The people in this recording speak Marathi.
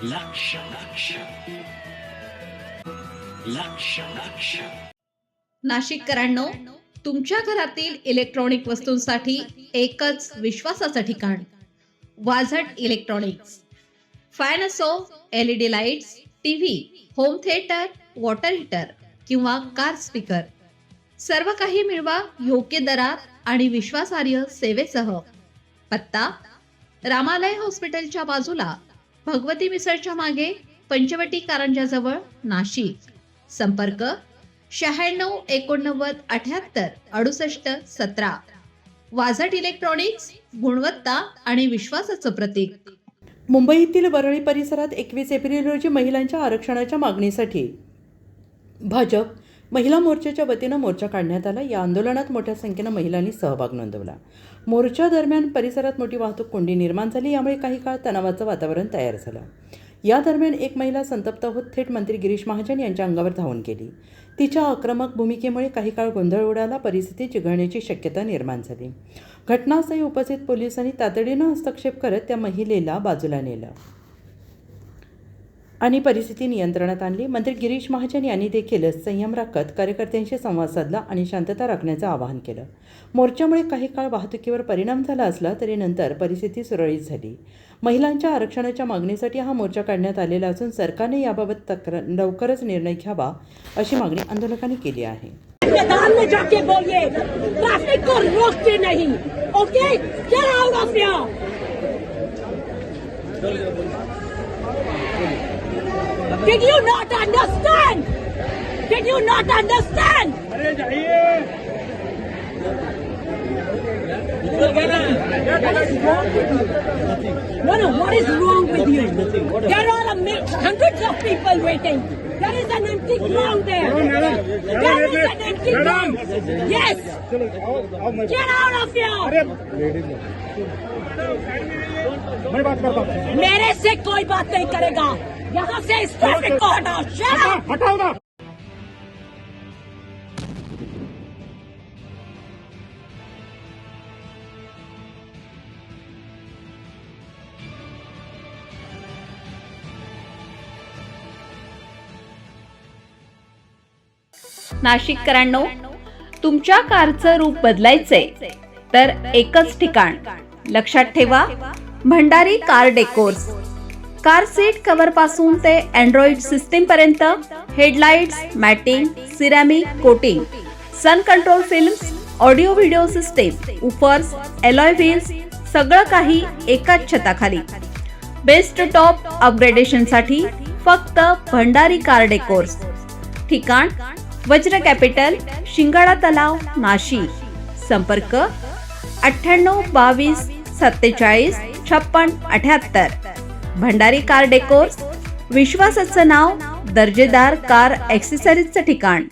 लक्ष लक्ष लक्ष लक्ष नाशिककरांनो, तुमच्या घरातील इलेक्ट्रॉनिक वस्तूंसाठी एकच विश्वासाचं ठिकाण वाझट इलेक्ट्रॉनिक्स. फॅन असो, LED lights, TV, home theatre, water heater किंवा कार स्पीकर, सर्व काही मिळवा योग्य दरात आणि विश्वासार्ह सेवेसह. पत्ता: रामालय हॉस्पिटलच्या बाजूला, भगवती मिसळच्या मागे, पंचवटी कारंजाजवळ, नाशिक. संपर्क: 96 89 78 68 17. वाझट इलेक्ट्रॉनिक्स, गुणवत्ता आणि विश्वासाचं प्रतीक. मुंबईतील वरळी परिसरात 21 एप्रिल रोजी महिलांच्या आरक्षणाच्या मागणीसाठी भाजप महिला मोर्चाच्या वतीनं मोर्चा काढण्यात आला. या आंदोलनात मोठ्या संख्येनं महिलांनी सहभाग नोंदवला. मोर्चा दरम्यान परिसरात मोठी वाहतूक कोंडी निर्माण झाली. यामुळे काही काळ तणावाचं वातावरण तयार झालं. या दरम्यान एक महिला संतप्त होत थेट मंत्री गिरीश महाजन यांच्या अंगावर धावून गेली. तिच्या आक्रमक भूमिकेमुळे काही काळ गोंधळ उडाला. परिस्थिती चिघळण्याची शक्यता निर्माण झाली. घटनास्थळी उपस्थित पोलिसांनी तातडीनं हस्तक्षेप करत त्या महिलेला बाजूला नेलं आणि परिस्थिती नियंत्रणात आणली. मंत्री गिरीश महाजन यांनी देखील संयम राखत कार्यकर्त्यांशी संवाद साधला आणि शांतता राखण्याचं आवाहन केलं. मोर्चामुळे काही काळ वाहतुकीवर परिणाम झाला असला तरी नंतर परिस्थिती सुरळीत झाली. महिलांच्या आरक्षणाच्या मागणीसाठी हा मोर्चा काढण्यात आलेला असून सरकारने याबाबत लवकरच निर्णय घ्यावा अशी मागणी आंदोलकांनी केली आहे. मैदान में जाके बोलिए, ट्रैफिक को रोकते नहीं. Okay, get out of here. Did you not understand? Did you not understand? अरे जाइए. No, what is wrong with you? There are hundreds of people waiting. There is an empty ground there. There is an empty ground. Yes. Get out of here. मैं बात करता हूँ. मेरे से कोई बात नहीं करेगा. यहाँ से इस ट्रैफिक को हटाओ. Shut up. हटाओ ना. नाशिककरांनो, तुमच्या कारचं रूप बदलायचंय तर एकच ठिकाण. लक्षात ठेवा, Bhandari car decors. Car seat cover पासून ते अँड्रॉइड सिस्टीम पर्यंत, headlights, matting, ceramic coating, sun control films, audio video system, woofers, alloy wheels, सगळं काही एकाच छताखाली. बेस्ट टॉप अपग्रेडेशन साठी फक्त भंडारी कार डेकोर्स. ठिकाण: वज्र कॅपिटल, शिंगाडा तलाव, नाशिक. संपर्क: 98 22 47 56 78. भंडारी कार डेकोर्स, विश्वासाचं नाव, दर्जेदार कार ॲक्सेसरीजचं ठिकाण.